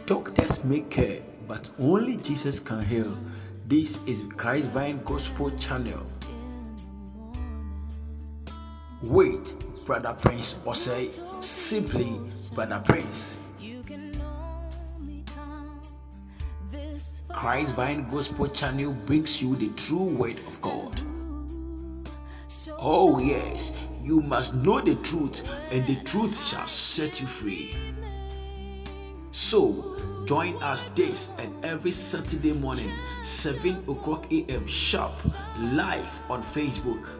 Doctors may care, but only Jesus can heal. This is Christ Vine Gospel Channel. Wait, Brother Prince, or say simply Brother Prince. Christ Vine Gospel Channel brings you the true word of God. Oh yes, you must know the truth, and the truth shall set you free. So, join us this and every Saturday morning, 7 o'clock a.m. sharp, live on Facebook.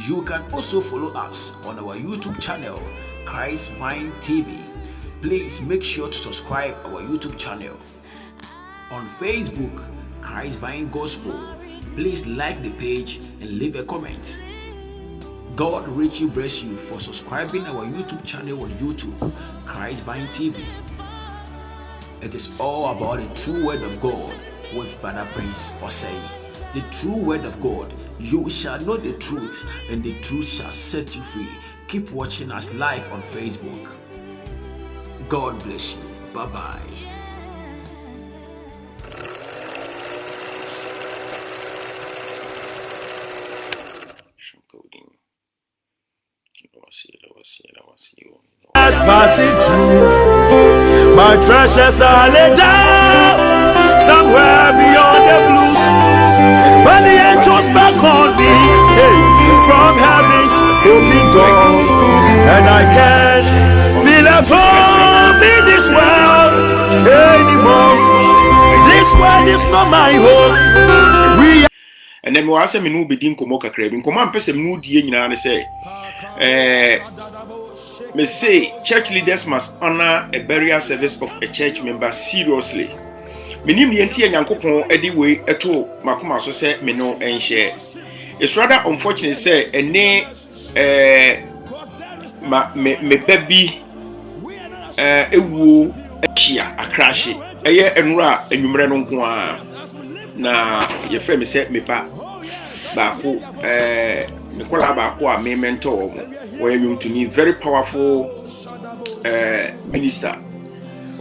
You can also follow us on our YouTube channel, Christ Vine TV. Please make sure to subscribe our YouTube channel. On Facebook, Christ Vine Gospel. Please like the page and leave a comment. God richly bless you for subscribing our YouTube channel on YouTube, Christ Vine TV. It is all about the true word of God with Brother Prince Osei. The true word of God. You shall know the truth, and the truth shall set you free. Keep watching us live on Facebook. God bless you. Bye-bye. As passing through, my treasures are laid down somewhere beyond the blues. When the angels beckon me, hey, from heaven's open door, and I can't feel at home in this world anymore. This world is not my home. We and then we ask me no be din komo kakra bi komo ampese me no die nyina ne say me say church leaders must honor a burial service of a church member seriously. Menim ne enti Nyankopon edi we eto makoma so say me no enhye. It's rather unfortunate say ene me baby ewu ehia akrashi eye enura enwumre no nko a na ye frɛ me say me pa baako Nicola baako a me mentor to me very powerful minister.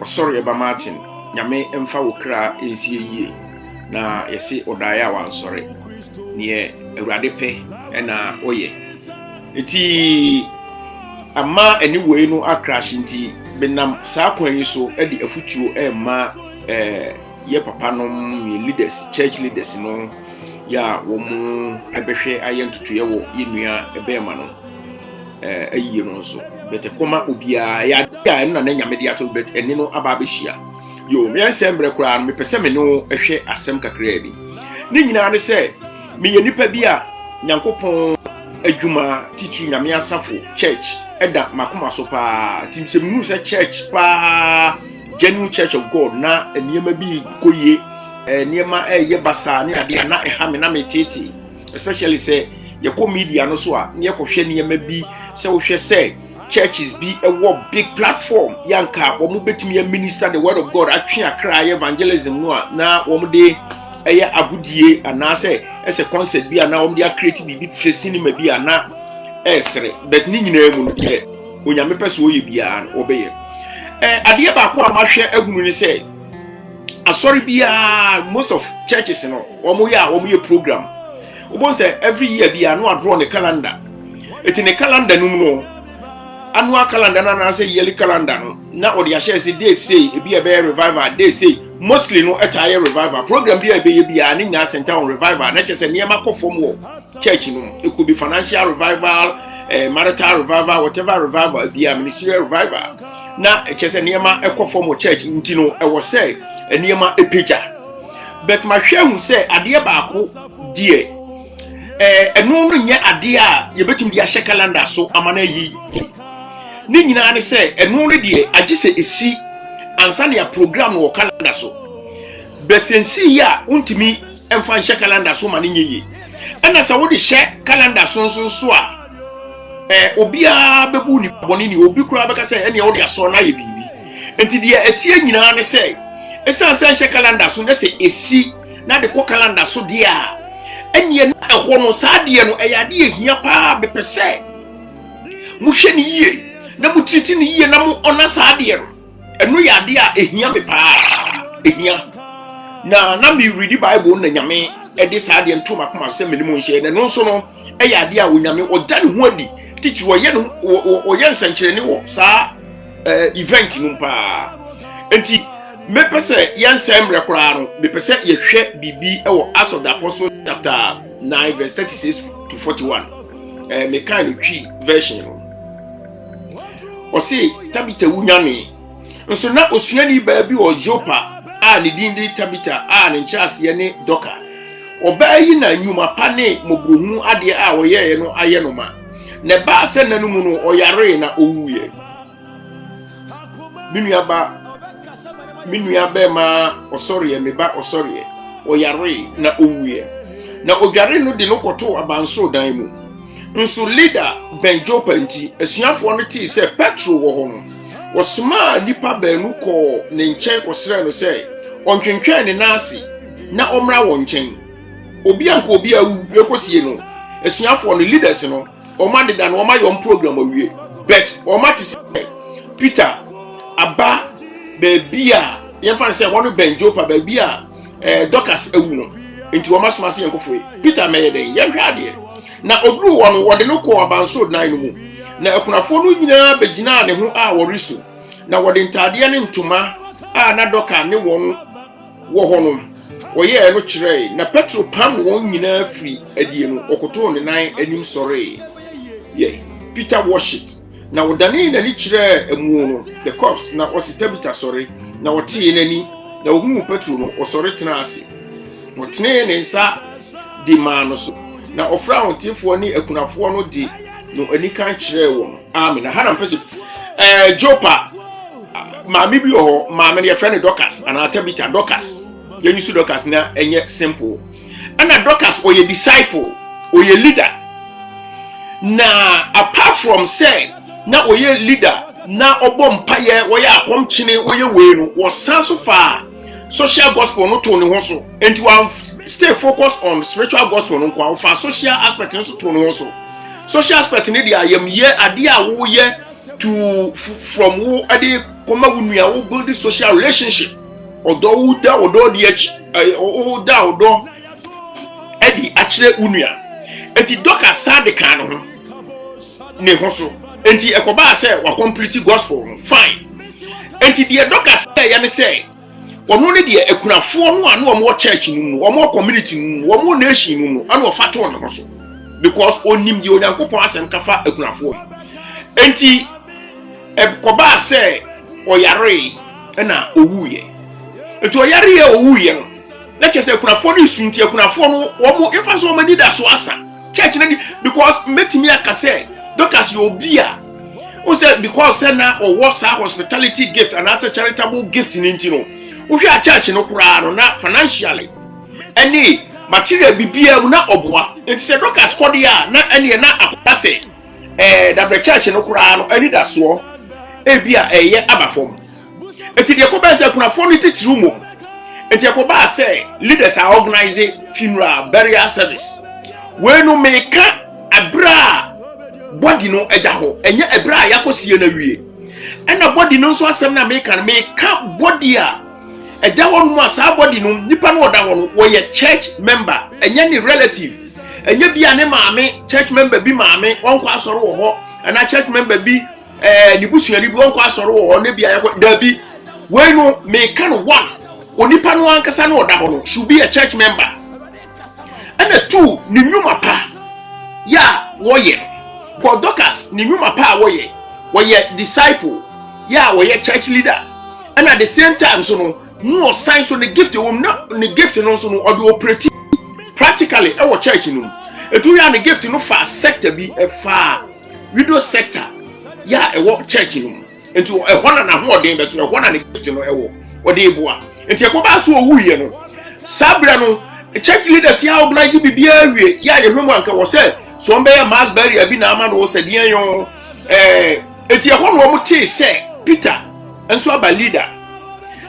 Sorry about Martin. Nyame emfa wokra ensie yie na yesi odaya wan sorry. Ne Awurade pe na oye. Eti ama anyway no akrash nti benam saa kwan yi so e di afutuo ma ye papa no leaders church leaders no ya wo mu ebehwe ayentutuye wo yenua ebema no ayi no so bete koma obia ya na nyame de ato bet eni no aba behia yo me ensemble kura me pese me no ehwe asem kakra bi ni nyina ne se me ye nipa bi a Nyankopon adwuma titi nyame asafo church eda makoma so pa timse mu se church pa genuine church of God na eniyema bi koye eniyema ye basa ne ade na eha me na me tete especially say ye ko media no so a ne yekohwe eniyema bi se wo hwe say churches be a big platform yanka wo mu betimi minister the word of God atwe akra evangelism no a na wo mu de eye agudie ana say ese concept bi ana wo mu de create bi cinema bi ana esre but ni nyina emu no de onyame pese wo ye bia no obeye ade ba ko amahwe agunu ni say asori bia most of churches no wo mu ye program wo say every year bia no draw the calendar it in the calendar no annual calendar na say yearly calendar no na odi a share say date say e be revival they say mostly no entire revival program bi bia ni nya center on revival na chese niema perform wo church no it could be financial revival marital revival whatever revival bia ministerial revival na chese niema perform wo church ntino e wo say niema epeja but ma hwe hu say ade ba ko die enu no nya ade a ye betum dia share calendar so amana yi ni nyina ne se enu ne de agise esi ansa ne program wo calendar so besensi ya untimi emfa nhye calendar so ma ne nyeye ena sa wo de share calendar so a obia bebu ni boni ni obi kura beka se ene wo de aso na ye bibi enti de etie nyina ne se esa nhye calendar so ne se esi na de ko calendar so de a enye na ho no sa de no eyade ehia pa bepese mu hwe ni yie na mu triti ni yie na mu ona sa de no enu ya ade a ehia me pa ehia na me read the Bible na nyame e de saa de ntoma koma se me mu nhye na no so no e ya ade a onyame oda ne ho adi teach wo ye no wo ye nsankyere ne wo saa event no pa enti me pese yansem rekora no me pese ye hwe bibi e wo Acts of the Apostles chapter 9 verse 36 to 41 me kan twi version no o se Tabita wunyame nso na osuani baabi o Joppa a ne dindi Tabita a ne nkyase ne Doka obayi na nyuma pa ne mobrohu ade a wo ye no aye no ma ne ba se nanu mu no oyare na owuye minua ba ma osori me ba osori oyare na owuye na odware no de no koto abansoro dan mu nso leader Ben Joppa nti asuafo no ti se Petro wo ho no osma nipa baanu ko ne nchen kosere no se ontwentwen ne nase na omra wo nchen obi anka obi awu ekosie no asuafo no leaders no oma de da no oma yom program awie bet oma ti se Peter aba baby a yemfa se wono Ben Joppa baby a Dorcas ewu no enti oma soma se yankofo Peter meye den yehwe ade na oduru wono wode no ko abanso dan no mu na akunafo no nyina begina ne ho a woriso na wode ntade ne ntoma a na Doka ne won wo ho no oye no kire na Petro pam won nyina free adie no okoto ne nan anim sore ye Peter worship na wodane na ni kire amu no the corpse na Tabita sore na wote nani na ohumu Petro no osore tena ase wotene ne nsa di man no so na ofra hotifo ni akunafo no di no ani kan kire won amen na hana mpese Joppa maami bi ho maami ne friend Dorcas ana Tabita Dorcas yenu su Dorcas na enye simple ana Dorcas oye disciple oye leader na apart from say na oye leader na obompaye oye akomchine oye we no wosan so far social gospel no to ne ho so enti one stay focused on spiritual gospel no kwa for social aspect no to ne ho so social aspect ne dia yam ye ade a wo ye to from wo ade koma wunua wo build social relationship odo da odo di echi oda odo edi akire unua enti Doka sade kan no ne ho so enti ekoba se wa complete gospel fine enti die Doka say ya ne say wono ne die ekunafo no anu omo church nu omo community nu omo nation nu anu ofato on ho so because onim die onyankopon asem kafa ekunafo enti ekoba say oyare na owuye enti oyare ye owuye no na chese ekunafo no isunti ekunafo no omo efa so mani da so asa church na because metimi aka say Dorcas you obia o say because say na o what hospitality gift and as a charitable gift in intino o hwe a church no kura no na financially any material bibia na oboa enti say Dorcas kodia na ene na akoda say the church no kura no ani da so ebia eye abafom enti de ko ba say kuna fo no titiru mo enti ko ba say leaders are organizing funeral burial service we no meka abra body no edaho enye ebra yakosie na wie ena body no nso asem na meka body a edaho no asa body no nipa no odaho no wo ye church member enye ni relative enye bia ne maame church member bi maame wonko asoro wo ho ana church member bi ni busuani bi wonko asoro wo ho ne bia yakọ dabi we no meka no one onipa no ankasa no odaho no should be a church member ena two ni nyuma pa ya wo ye for Dorcas ni nyuma pa wo ye disciple ya wo ye church leader and at the same time so no sign so the gift wo no the gift no so no or the operate practically e wo church no etu ya the gift no fa sector bi e fa widow sector ya e wo church no entu e hona na ho odin be so e hona the gift no e wo ode eboa enti e ko ba so owuye no sabra no church leaders ya organize bibia wie ya ye hwemu anka wo say so mbe ya mass burial bi na ama no se den yon eti ehwo no mo ti se Peter enso aba leader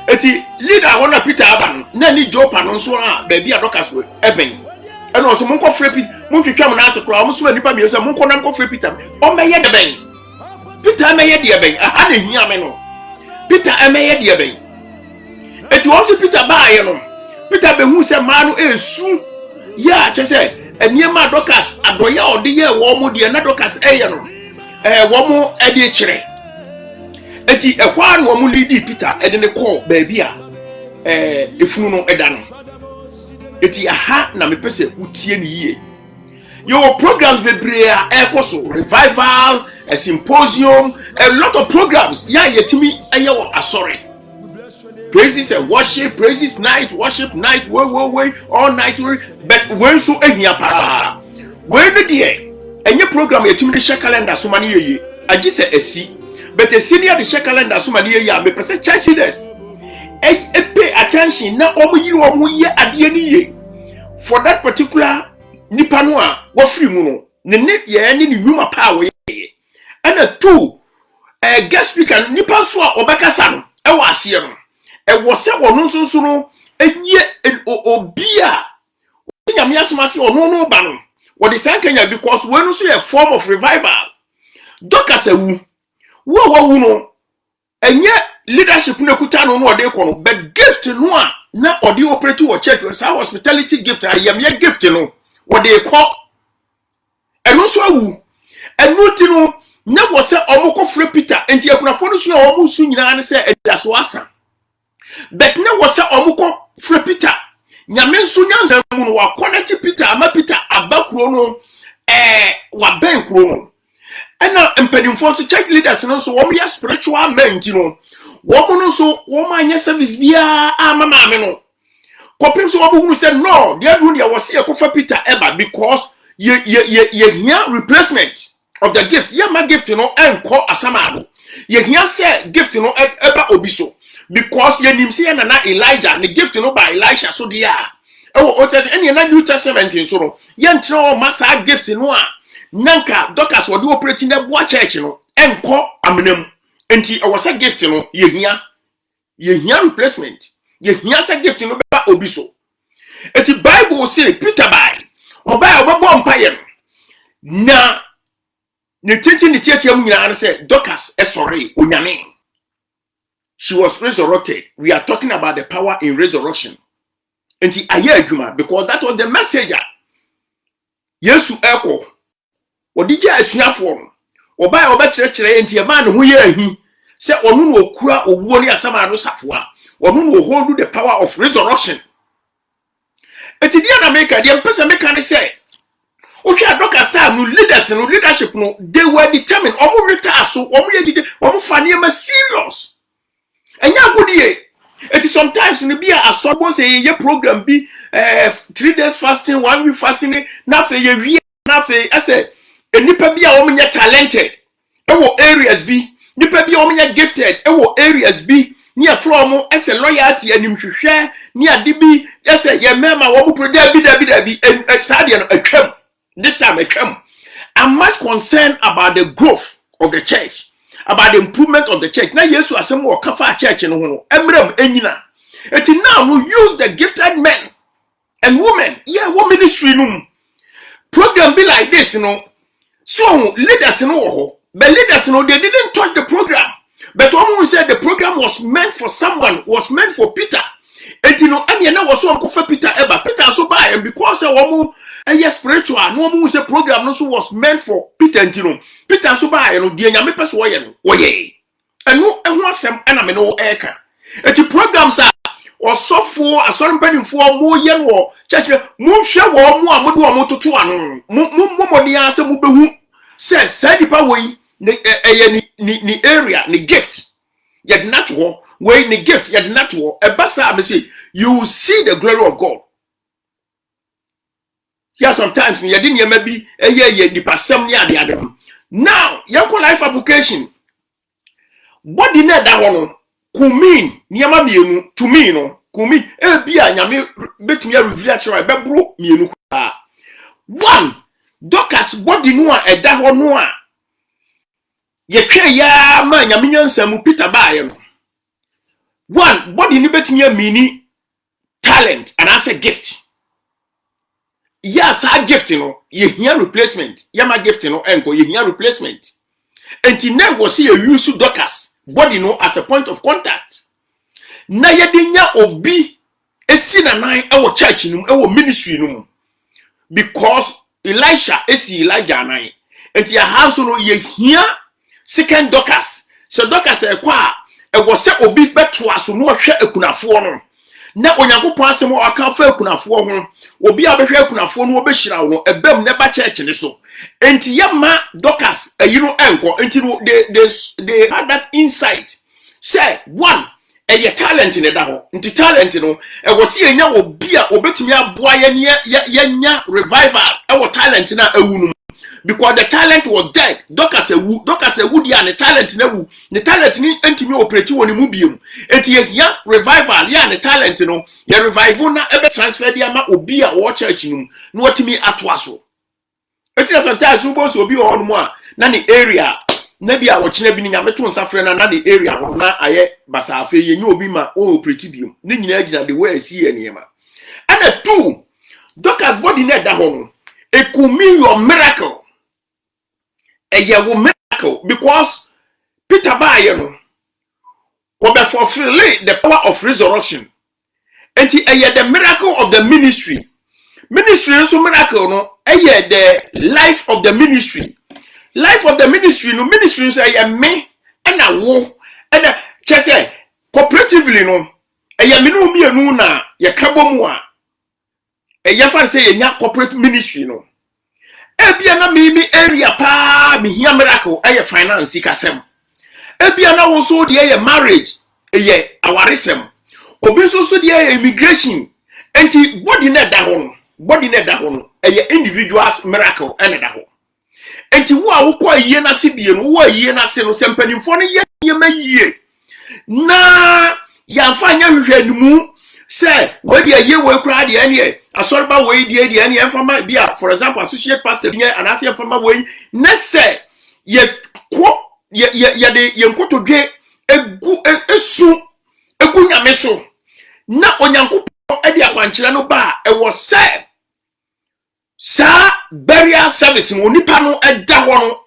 eti leader wona Peter aba no na ni Joppa no nso a ba bi Dorcas we eben eno so monko free Peter mon twetwa mo na ase kro mo so nipa mi so monko na monko free Peter o meye de ben Peter meye de ben aha na hia me no Peter emeye de ben eti wo Peter baaye no Peter be hu se maa no esu ya che se eniema Dorcas adoye ode ye wo mo de na Dorcas eye no wo mo e de kire eti ekwa no mo lead Peter e de ne call baabi a efunu no eda no eti aha na me pese utie ni yie your programs bebre a ekoso revival a symposium a lot of programs ya yetimi eye wo asori praises and worship praises night worship night way all night but when so ehia pa when the enye program yetimi de share calendar so mani yeye agi se esi but a senior de share calendar so mani yeye me pese church leaders pay attention na omo ye ade ni ye for that particular nipa no a wo free mu no ne ye ni nwuma pa wo ye and a two guest speaker nipa so a obekasa no e wo ase no e wo se wo no nso no enye obi a nyame asomase ono no ba no wo de san kanya because we no so a form of revival Dorcas awu wo no enye leadership no kuta no no de kono but gift no a na odi operate wo church sa hospitality gift ayam ye gift no wo de ko eno so awu eno ti no na wo se omukọ frɛ Peter enti akunafo no so a omu su nyina ne se edaso asa but na wo se omukọ frɛ Peter nyame nso nyanza mu no wa connect Peter ama Peter abakuro no wa ben kuro no ena mpanimfo so church leaders no so wo ya spiritual men ti no wo no so wo ma anya service bia ama maame no kopim so wo bu say no they do there was here ko fa Peter eba because ye here replacement of the gift ye ma gift no enko asamado ye here say gift no eba obiso because ye nim say na Elijah the gift no by Elisha so dia any na New Testament so no ye ntre o masa gift no a nanka Dorcas wo do operating na boa church no enko amenam enti e was a gift no ye here replacement ye here say gift no ba obiso eti Bible say Peter by oba obabo mpaye na ne titi ne tietia mu nyina say Dorcas sorry onyane she was resurrected. We are talking about the power in resurrection enti aye adwuma because that was the messenger Yesu eko odija asuafo oba oba kyerɛkyerɛ enti e ma ne ho ye ahi se onu no okura owuo ne asama no safoa onu no hold the power of resurrection eti dia na make dia mpesa make ne say okay Dorcas time no leaders no leadership no they were determined omo retire so omo ye dide omo fa ne ma serious enya godie eti sometimes ne bia asobo say ye program bi 3 days fasting 1 week fasting na fe ye wi na fe ase enipa bia omo nye talented ewo areas bi nipa bia omo nye gifted ewo areas bi ni from ase loyalty animhwehwe ni ade bi ase ye mema wo pro dabi sadia no atwam this time atwam. I'm much concerned about the growth of the church, about the improvement of the church. Now yesu asem wo kafa church no ho emrem enyina eti now we use the gifted men and women wo ministry no program be like this so leaders no ho but leaders they didn't touch the program. But one said the program was meant for someone, was meant for Peter. And you know, and was so for Peter ever. Peter so by and because spiritual, no one say program no so was meant for Peter and you know. Peter so by and the nyame person woye. And no and one sem and I no eka. And the programs are or so for a certain penny for more young war church mo hwe wo mo amodo o mo toto ano mo de answer mo behu say the power ni area ni gift yet not war way ni gift yet not war e basa me say you will see the glory of God. Yeah, sometimes you didn't maybe ni pasam ni ade adam. Now your life application what the net that one could mean niama mienu to me no could mean e bia nyame betumi a reveal actually bebro mienu kwa one Dorcas body no a eda ho no a ye twa ya ma nyame nyansam Peter baaye no one body ni betumi a mini talent and as a gift yes a gift no ye hia replacement ya ma gift no enko ye hia replacement enti na wo se ye use Dorcas body no as a point of contact. Na yedinya obi esi na nan ewo church num ewo ministry num because Elisha esi Elijah nan. Enti ya house no ye hia second Dorcas. So Dorcas ekwa ewo se obi beto aso no hwe akunafo no. Na Onyankopon asem o aka fa akunafo ho. Obi a behwe akunafo no obehira wo ebam ne ba church ne so. Enti yama Dorcas ayino enko enti no they had that insight. Say one eye talent in da ho. Enti talent no e wo se enya obi a obetumi aboa yenya revival e wo talent na awunu because the talent was dead. Dorcas ewu dia ne talent na wu. Ne talent ni entimi operate woni mu biem. Enti ya revival ya ne talent no ya revival na ebe transfer dia ma obi a wo church num na watimi atoaso. Enti na sometimes wo so obi o no mu a na ne area na bia wo kina bi ni nyame to nsafre na the area ho na aye basafe ye nyi obi ma o operate biem. Ni nyina agina the way see enema. And the two Dorcas body na da ho no it could mean your miracle. A year will miracle because Peter Bayano will be fulfilling the power of resurrection. And a year the miracle of the ministry. Ministry is a miracle, no? A year the life of the ministry. Life of the ministry, no ministry is a year me and a wo and a just cooperatively, no. A year minu me no na ye kabomwa. A year fan say a corporate ministry, no. Ebiana mi area pa mi hia miracle eye finance kasem. Ebiana wo so de eye marriage eye awaresem. Obi so de eye immigration. Enti body na da ho no eye individuals miracle ene da ho. Enti wo a wo kwa yie na se bie no wo yie na se no sempanimfo no ye ma yie. Na ya fa nya hwehwe nimu se we de ye we kura de ene asorba we die ene enfama bia for example associate pastor bia anase enfama we ne se ye ko ye de ye nkotodwe egu esu egu nyame so na Onyankopon e de akwankyere no ba e wo se sa burial service no nipa no e da ho no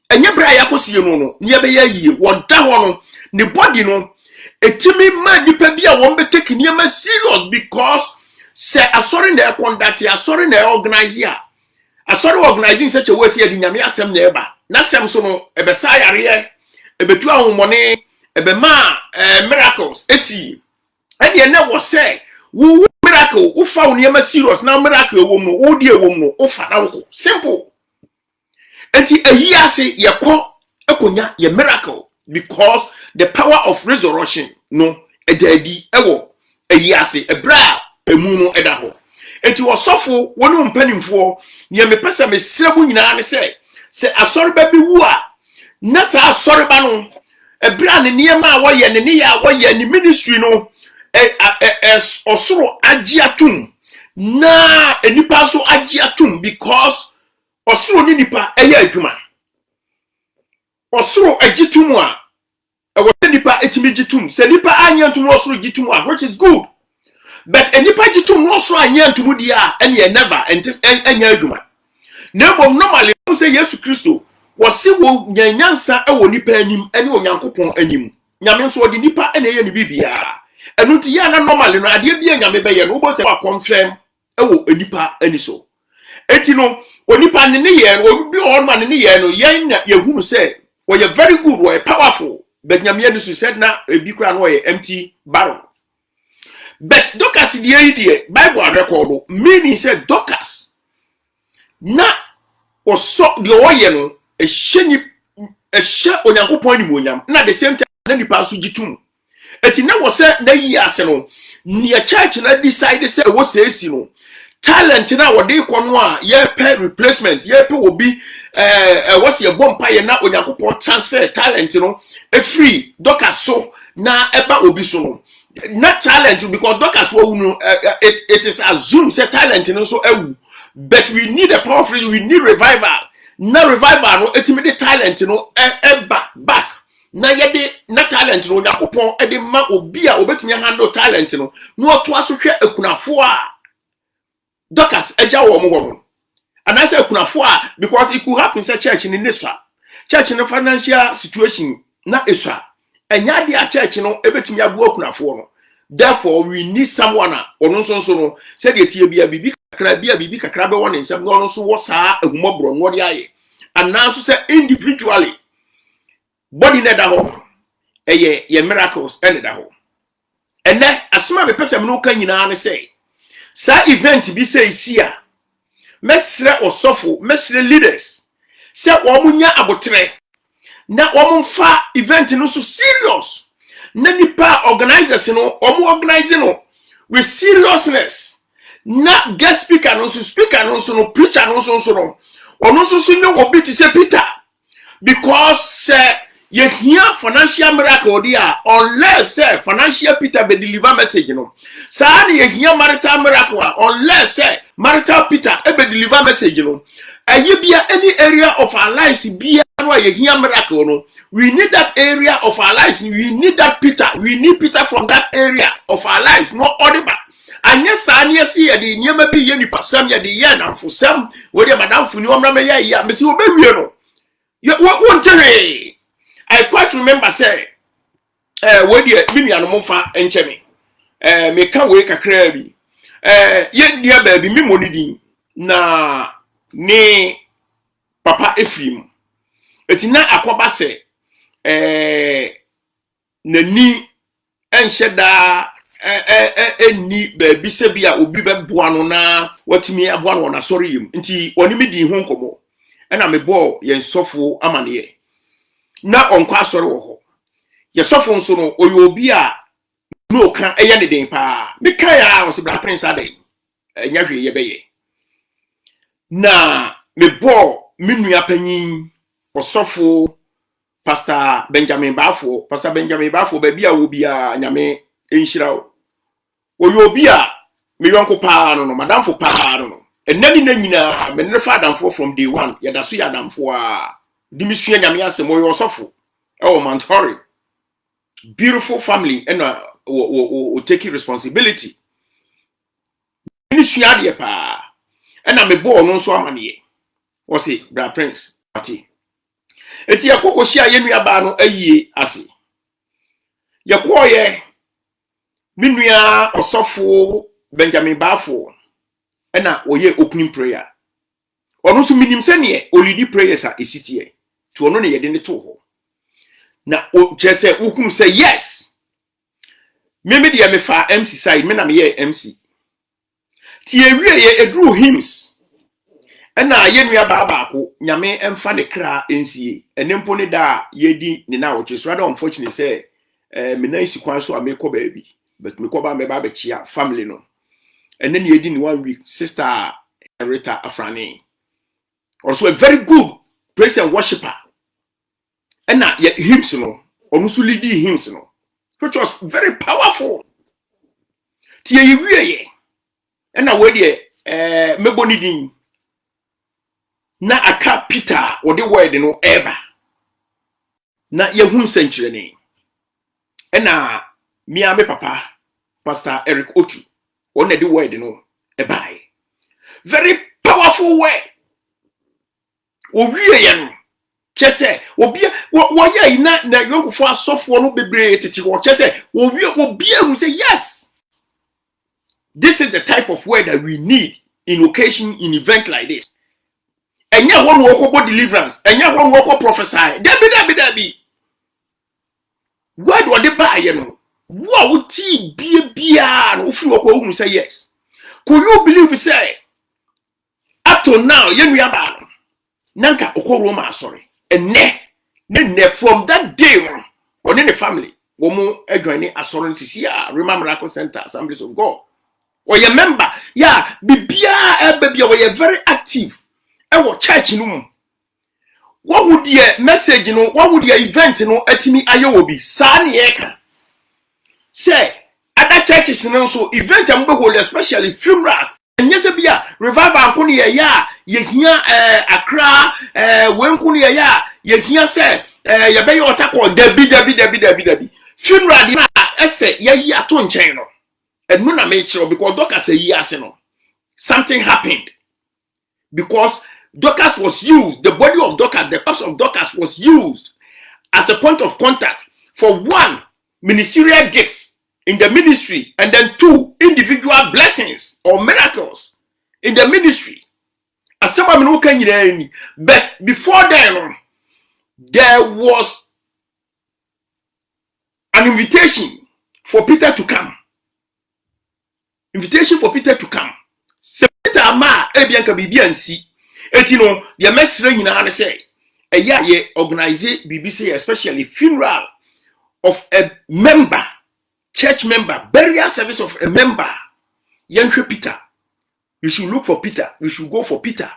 enye bra yakosie no ne ye be yie wo da ho no ne body no etimi ma nipa bia wo be take niam serious because say asori na conduct asori na organize ya asori organizing such a way say di nyame asem na eba na asem so no ebe sa yare ebetu ahomone ebe ma miracles esi and ye na wo say wo miracle wo fa wo niam serious na miracle wo no wo die wo no wo fa na wo simple enti ayi ase ye ko ekonya ye miracle because the power of resurrection no edadi ewo ayi ase ebra emu no eda ho enti osofo wonu mpanimfo ne me pesa me srebu nyina ne se asoreba bi wu a na sa asoreba no ebra ne niema a woye ne ya woye ne ministry no osoro agiatum na enipa so agiatum because osoro ni nipa eya adwuma osoro agitum a ewo nipa etimi gitum se nipa anyantum osoro gitum a which is good. But any party to no so anya to mudia and ye never and anya adwuma. Nebo normally say Jesus Christo was si wo nyanyansa e wo nipa anim ene Onyankopon anim. Nyame so de nipa ene ye ne bibia. Enu ti ya na normally no ade bia nyame be ye no bo se wa confirm e wo nipa ani so. Eti no onipa ne ye no obi on man ne ye no ye hunu say we are very good we powerful but nyame ani so said na ebi kura no ye empty barrel. But Dorcas the idea Bible record meaning said Dorcas na oso the oye no e hye Onyankopon ni monyam na the same time na nipa so gitum eti na wo se na yi ase no ne church na decide say wo se esi no talent na wo de kono a ye pay replacement ye pay obi wo se bompa ye na Onyankopon transfer talent no e free Dorcas so na eba obi so no. Not talent because Dorcas it is assumed say talent no so but we need a powerful we need revival na revival no ultimate talent no back na yede na talent no Onyankopon e de ma obi a obetumi handle talent no no to aso hwe akunafo a Dorcas eja wo mo ho and I say akunafo a because it could happen say church in Nisra church in financial situation na esra enya dia church no ebetumi abu akunafo no. Therefore we need someone ono nso no say de tie bia bibi kakra be won nsem no nso wo saa ahumobro no de aye ananso say individually body na da ho ye miracles ene da ho ene asema be pesem no kan nyina ne say sa event bi say sia mesre osofo mesre leaders say omunya abotre na omumfa event no so serious. Na nipa organizers no organizing no with seriousness. Na guest speaker no preacher no no obi to say Peter because you hear financial miracle there unless financial Peter be deliver message no. Sa you hear marital miracle unless marital Peter be deliver message no. Any area of our lives be you hear miracle no. We need that area of our lives. We need that Peter. We need Peter from that area of our lives. No other. And yes, I see the never be any person. The year now for some. Whether Madame Funi or Mamma, yeah, Monsieur Baby. You won't tell me. I quite remember say, where you me and Mofa and Chemi. Me can't wake a crabby. Yet, dear baby, me money na ne Papa Ephraim. It's not a papa say. Nani ensheda ni baby sebia obi be boano na watimi aboano na sorry yim nti oni me di ho nkomo na me bo ye nsofo amane na onko asori wo ho ye sofo nso no oyo obi a no kan eye ne den pa me kan ya wo se bra prince adai enya hwe ye beye na me bo minua panyin osofo Pastor Benjamin Bafo baby a wo bia nyame enhira wo oyo bia me yonko pa no madam fo pa no enani na nyina me ne fa adamfo from day one ya da so ya adamfo a dimisua nyame asem oyo osofo e wo Mantori beautiful family and o taking responsibility ni sua de pa na me bo no so amane wo se bra prince party eti yakoko hia ye nua ba no ayie ase yakoye minua osofo Benjamin Bafo na oye opening prayer ono so minim se ne olidi prayers a esitie to ono ne yede ne to ho na o chese ukun say yes me de me fa MC side me na me ye MC ti ewie ye edru hymns ena ye nua ba ko nyame emfa ne kra ensie enempo ne da yedi ne na wo so rather unfortunately say me na isi kwan so amekọ baabi but me ko ba me ba be chia family no ene ne yedi ni 1 week sister Rita Afrani also a very good praise and worshiper ena ye hymns no onu so lead hymns no which was very powerful tie ye wie ye ena we de meboni din na aka Peter or the word no ever na yehun senchire ni ena me papa Pastor Eric Otu on the word no ebai very powerful word owie ye no chese obi wo ye na yonkofo asofo no bebre tete wo chese owie obi hu say yes, this is the type of word that we need in occasion in event like this. Enya won wo ko deliverance enya won wo ko prophesy debi word wo de ba ye no wo ti bia no fu wo ko hu say yes. Could you believe say up to now ye nua ba no nanka okoro ma sorry enne from that day on in the family wo mo adwane asoro sisi a Rema Miracle Center Assemblies of God or your member yeah bibia ebebia we very active ewo church no what would your message no what would your event no atimi ayo bi sa na ye ka say other churches no so event am be hold especially funerals enye se bia revival ko ne ya ye hia Accra wenku ne ya ye hia say ye be yo takọ dabi funeral di na ese ye yi ato nchen no enu na me kiro because Dorcas yi ase no something happened because Dorcas was used, the body of Dorcas, the corpse of Dorcas was used as a point of contact for one, ministerial gifts in the ministry, and then two, individual blessings or miracles in the ministry. But before then, there was an invitation for Peter to come. Invitation for Peter to come. So Peter ama ebianka bibiansi. Etino the message nyina say ye organize BBC, especially funeral of a member, church member, burial service of a member. Yenhwe Peter. You should look for Peter. You should go for Peter.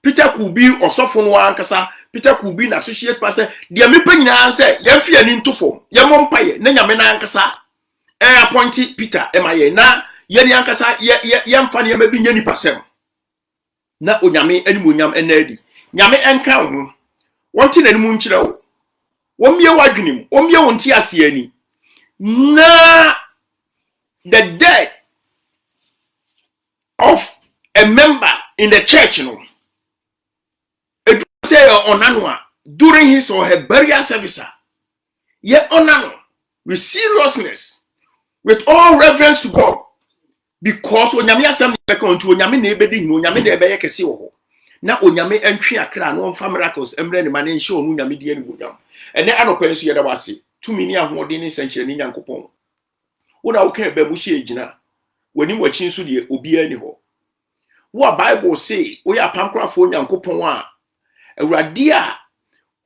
Peter could be Osofo no ankasa. Peter could be an associate pastor. The me nyina say yemfi ani ntofo. Yemom paye na nyame na ankasa. Appointed Peter emaye na yeni ankasa yemfa ne yemabi nyani pasem. Na onyame animonyam enadi. Nyame enka ho. Wonti na nimu nkyira wo. Womye wadwenim, womye wonti ase ani. Na the death of a member in the church, it say onanwa during his or her burial service. Ye onano with seriousness, with all reverence to God, because onyame asem beka onto onyame na ebedi hinu onyame na ebeye kese wo na onyame antwe akra no mfa miracles emre ne mane nche onu onyame die ni bonyam ene anopa nso yeda wase tumi ni ahode ni senche ni nyankopon wo na wo ka ba mu hye egina wani wachi nso de obi ani ho wo Bible say wo ya pankrafo nyankopon a awurade a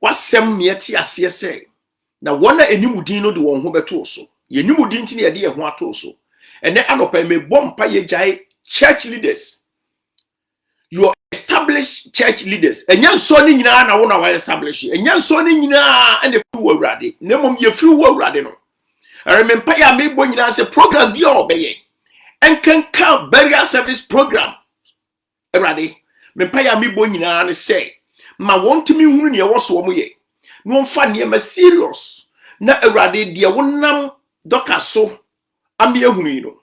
wasem mieti ase say na wona animudin no de won ho beto so ye animudin ti ne ye de ye ho ato so ene anopa me bompa ye jai church leaders, your established church leaders enyan so ni nyina na wo na wa establish enyan so ni nyina ene fu wo awurade na mom ye fu wo awurade no remempa ya me bo nyina se program bi obeye enkanka burial service program awurade mempa ya me bo nyina ne say ma wontumi hunu ne wo so wo ye no mfa ne ma serious na awurade de wonam doka so ami ehunu no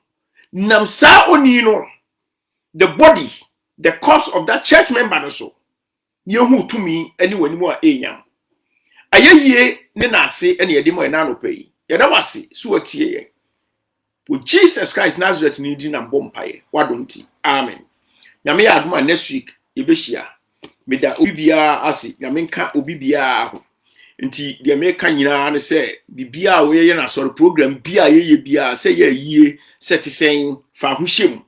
nam sa oni no the body, the corpse of that church member no so yehu tumi ani wani mu a enyam ayeye ne na ase ene yede mo na no pai yeda wase so atie ye wo Jesus Christ Nazareth ni di na bompaye wadonti amen nyame ya aduma next week ebehia meda obibia ase nyame nka obibia ho nti de me ka nyina ne se bibia wo ye na sorry program bia ye bia se ye yie setisen fa ho hyem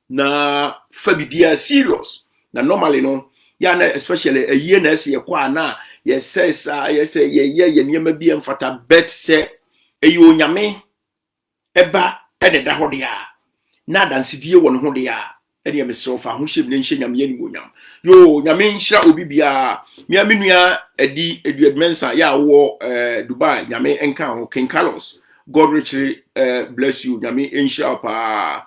na fa bibia serious na normally no ya na especially a year na se kwa na ye says ye say ye niam bia mfata bet se eyo nyame eba ede da ho de a na dansidie wo no ho de a ede me so fa ho hyem ne nhye nyame ani wonyam yo nyame nhyira obibia me amenua edi eduadmensa ya wo Dubai nyame enka ho King Carlos, God richly bless you nyame nhyira pa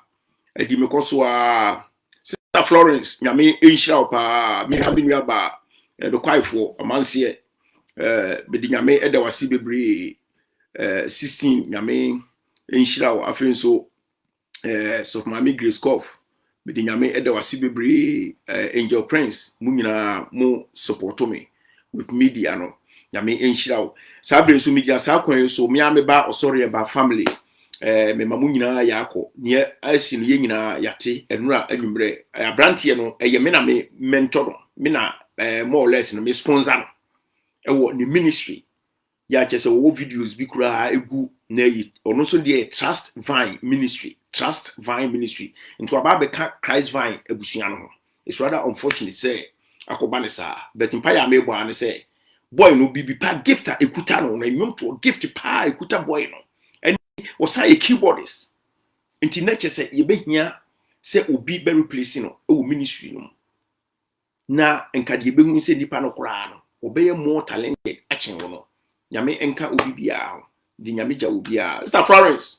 edi me koso a Sister Florence nyame nhyira pa me amenua ba do kwaifo amanse be di nyame eda wasi bebre 16 nyame nhyira wa afenso so mama Grace Koff be di nyame eda wasi bebre Angel Prince mu nyina mu support me with media no nyame nhyira wo sabre so media sa kwan so me ameba osori ba family me mamu nyina yakọ ne asi no ye nyina yate enura anwumre abrantie no eye me na me mentor no me na more or less no me sponsor no ewo ni ministry ya chese wo videos bi kura egu na yi ono so de Trust Vine Ministry into about the Christ Vine ebusua no ho. It's rather unfortunate say akoba ne sa but empire me boy ne say boy no bibi pa gift a ekuta no na nyom to gift pa ekuta boy no and was a keyboardist into nature say ye behia say obi be replace no e wo ministry no na enka de behu say nipa no kora no obeye more talented action no nyame enka obi bia ho di nyame ja obi a Sister Florence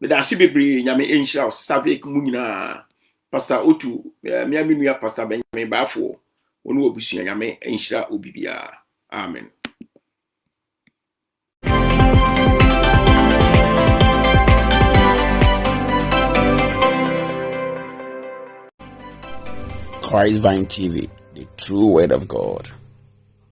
me da si bebre nyame enhyira Sister Vic mu nyina Pastor Otu me amenua Pastor Benjamin Bafo onu obusua nyame enhyira obi bia amen. Christ Vine TV, the true word of God.